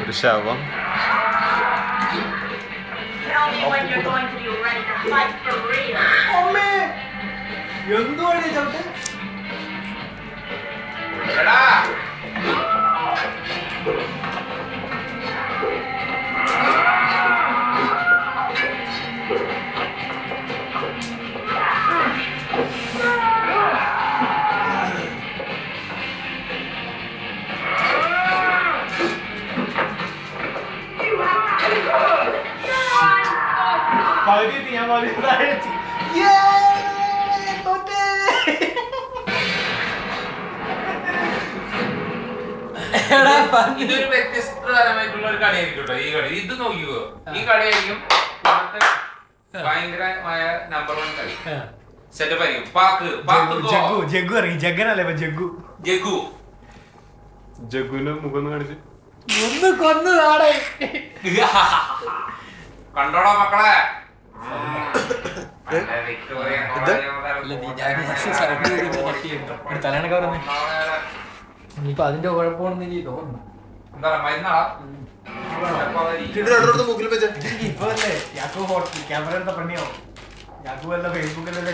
ഒരു ശവം. എന്തുവാണ് ചവിട്ട്? പകുതി ഞാൻ ഇതൊരു വ്യത്യസ്തതരമായിട്ടുള്ള ഒരു കളിയായിരിക്കും കേട്ടോ. ഈ കളി ഇത് നോക്കിക്കോ, ഈ കളിയായിരിക്കും ഭയങ്കരമായ നമ്പർ 1 കളി. സെറ്റപ്പ് ആയിരിക്കും. ജഗ്ഗുവിന്റെ മുഖം കാണിച്ച് ഒന്ന് കൊന്നു നാടേ കണ്ടോടാ മക്കളെ. ഇനിയിപ്പൊ അതിന്റെ കുഴപ്പമാണെന്ന് എനിക്ക് തോന്നുന്നു. എന്താ മരുന്നാളാ ഇപ്പൊ അല്ലേ യാക്കോ ക്യാമറ എടുത്ത പണിയോ യാക്കോ അല്ല ഫേസ്ബുക്കിലല്ലേ